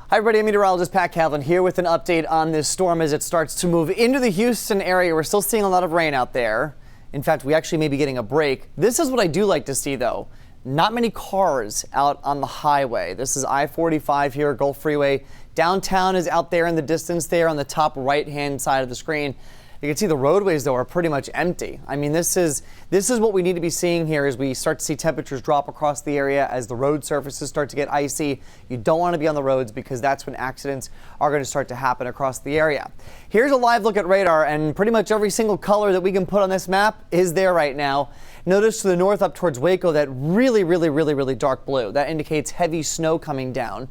Hi everybody, I'm Meteorologist Pat Cavlin here with an update on this storm as it starts to move into the Houston area. We're still seeing a lot of rain out there. In fact, we actually may be getting a break. This is what I do like to see though. Not many cars out on the highway. This is I-45 here, Gulf Freeway. Downtown is out there in the distance there on the top right-hand side of the screen. You can see the roadways, though, are pretty much empty. I mean, this is what we need to be seeing here as we start to see temperatures drop across the area as the road surfaces start to get icy. You don't want to be on the roads because that's when accidents are going to start to happen across the area. Here's a live look at radar, and pretty much every single color that we can put on this map is there right now. Notice to the north up towards Waco that really dark blue. That indicates heavy snow coming down.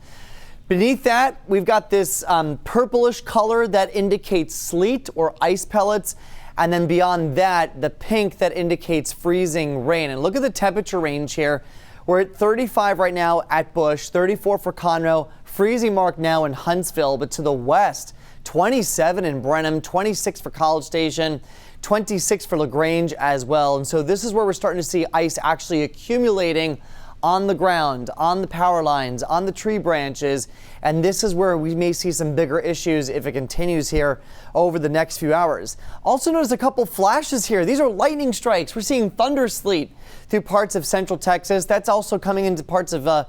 Beneath that, we've got this purplish color that indicates sleet or ice pellets. And then beyond that, the pink that indicates freezing rain. And look at the temperature range here. We're at 35 right now at Bush, 34 for Conroe, freezing mark now in Huntsville. But to the west, 27 in Brenham, 26 for College Station, 26 for LaGrange as well. And so this is where we're starting to see ice actually accumulating on the ground, on the power lines, on the tree branches, and this is where we may see some bigger issues if it continues here over the next few hours. Also notice a couple flashes here. These are lightning strikes. We're seeing thunder sleet through parts of central Texas. That's also coming into parts of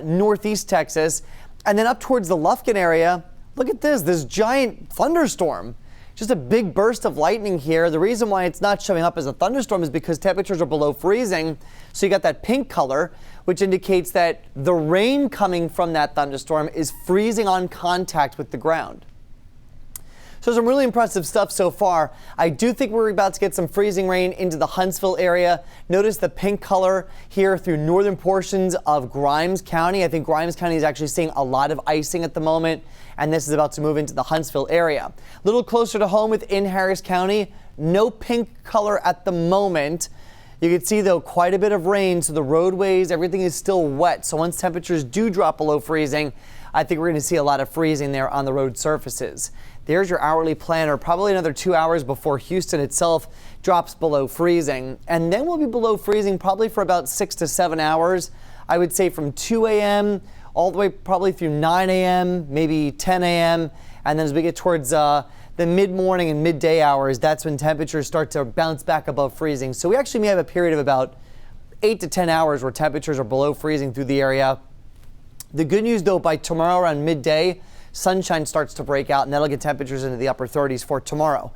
northeast Texas. And then up towards the Lufkin area, look at this giant thunderstorm. Just a big burst of lightning here. The reason why it's not showing up as a thunderstorm is because temperatures are below freezing. So you got that pink color, which indicates that the rain coming from that thunderstorm is freezing on contact with the ground. So some really impressive stuff so far. I do think we're about to get some freezing rain into the Huntsville area. Notice the pink color here through northern portions of Grimes County. I think Grimes County is actually seeing a lot of icing at the moment, and this is about to move into the Huntsville area. A little closer to home within Harris County, no pink color at the moment. You can see, though, quite a bit of rain, so the roadways, everything is still wet. So once temperatures do drop below freezing, I think we're going to see a lot of freezing there on the road surfaces. There's your hourly planner, probably another 2 hours before Houston itself drops below freezing. And then we'll be below freezing probably for about 6 to 7 hours. I would say from 2 a.m. all the way probably through 9 a.m., maybe 10 a.m. And then as we get towards the mid-morning and midday hours, that's when temperatures start to bounce back above freezing. So we actually may have a period of about 8 to 10 hours where temperatures are below freezing through the area. The good news, though, by tomorrow around midday, sunshine starts to break out, and that'll get temperatures into the upper 30s for tomorrow.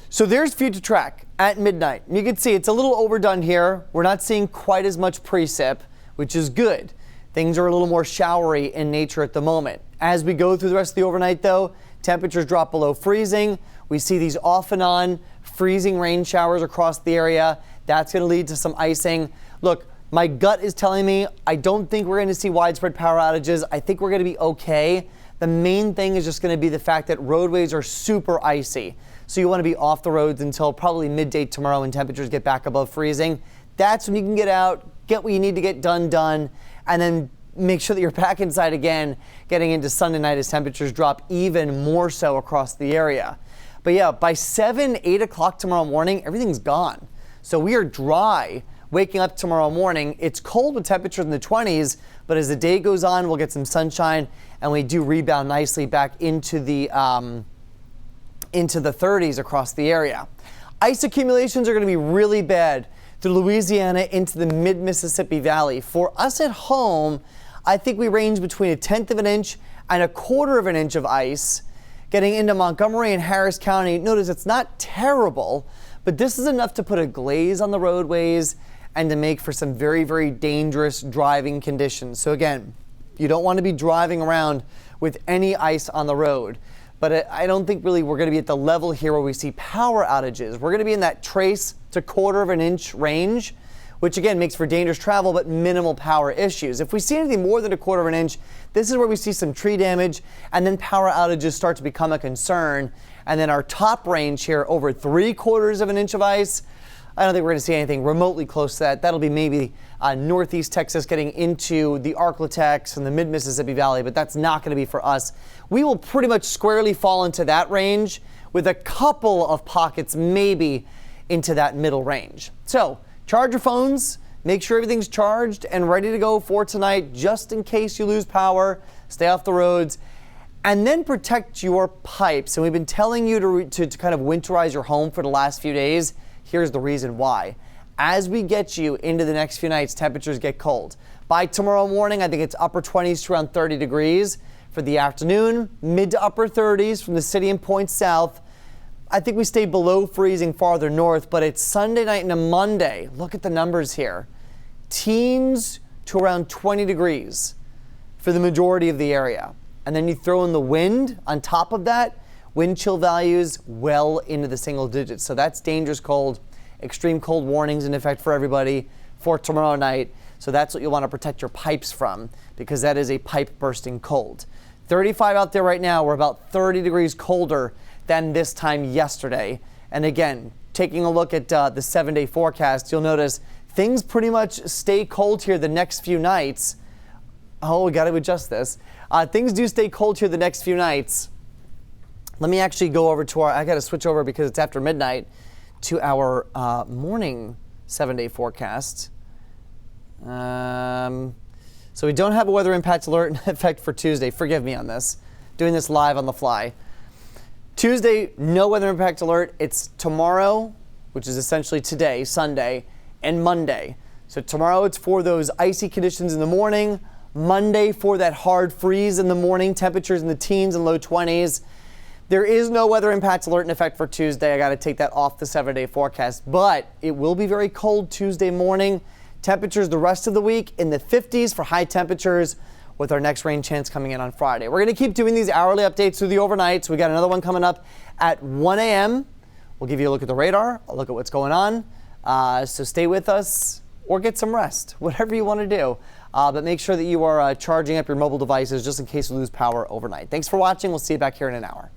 So there's future track at midnight. You can see it's a little overdone here. We're not seeing quite as much precip, which is good. Things are a little more showery in nature at the moment. As we go through the rest of the overnight, though, temperatures drop below freezing. We see these off and on freezing rain showers across the area. That's going to lead to some icing. Look, my gut is telling me I don't think we're going to see widespread power outages. I think we're going to be okay. The main thing is just going to be the fact that roadways are super icy. So you want to be off the roads until probably midday tomorrow when temperatures get back above freezing. That's when you can get out, get what you need to get done, and then make sure that you're back inside again, getting into Sunday night as temperatures drop even more so across the area. But yeah, by 7, 8 o'clock tomorrow morning, everything's gone. So we are dry waking up tomorrow morning. It's cold with temperatures in the 20s, but as the day goes on, we'll get some sunshine, and we do rebound nicely back into the 30s across the area. Ice accumulations are going to be really bad through Louisiana into the mid-Mississippi Valley. For us at home, I think we range between 1/10 of an inch and 1/4 of an inch of ice. Getting into Montgomery and Harris County, notice it's not terrible, but this is enough to put a glaze on the roadways and to make for some very dangerous driving conditions. So again, you don't want to be driving around with any ice on the road. But I don't think really we're going to be at the level here where we see power outages. We're going to be in that trace to 1/4 of an inch range, which again makes for dangerous travel but minimal power issues. If we see anything more than 1/4 of an inch, this is where we see some tree damage, and then power outages start to become a concern. And then our top range here, over 3/4 of an inch of ice, I don't think we're going to see anything remotely close to that. That'll be maybe northeast Texas getting into the Arklatex and the mid-Mississippi Valley, but that's not going to be for us. We will pretty much squarely fall into that range with a couple of pockets maybe into that middle range. So charge your phones, make sure everything's charged and ready to go for tonight just in case you lose power. stay off the roads, and then protect your pipes. And we've been telling you to kind of winterize your home for the last few days. Here's the reason why. As we get you into the next few nights, temperatures get cold. By tomorrow morning, I think it's upper 20s to around 30 degrees. For the afternoon, mid to upper 30s from the city and points south. I think we stay below freezing farther north, but it's Sunday night and a Monday. Look at the numbers here. Teens to around 20 degrees for the majority of the area. And then you throw in the wind on top of that, wind chill values well into the single digits. So that's dangerous cold. Extreme cold warnings in effect for everybody for tomorrow night. So that's what you'll want to protect your pipes from, because that is a pipe bursting cold. 35 out there right now. We're about 30 degrees colder than this time yesterday. And again, taking a look at the 7-day forecast, you'll notice things pretty much stay cold here the next few nights. Oh, we got to adjust this. Things do stay cold here the next few nights. Let me actually go over to I got to switch over because it's after midnight, to our morning 7-day forecast. So we don't have a weather impact alert in effect for Tuesday. Forgive me on this. Doing this live on the fly. Tuesday, no weather impact alert. It's tomorrow, which is essentially today, Sunday, and Monday. So tomorrow it's for those icy conditions in the morning. Monday for that hard freeze in the morning, temperatures in the teens and low 20s. There is no weather impact alert in effect for Tuesday. I got to take that off the 7-day forecast, but it will be very cold Tuesday morning. Temperatures the rest of the week in the 50s for high temperatures, with our next rain chance coming in on Friday. We're going to keep doing these hourly updates through the overnight. So we got another one coming up at 1 a.m. We'll give you a look at the radar, a look at what's going on. So stay with us or get some rest, whatever you want to do. But make sure that you are charging up your mobile devices just in case you lose power overnight. Thanks for watching. We'll see you back here in an hour.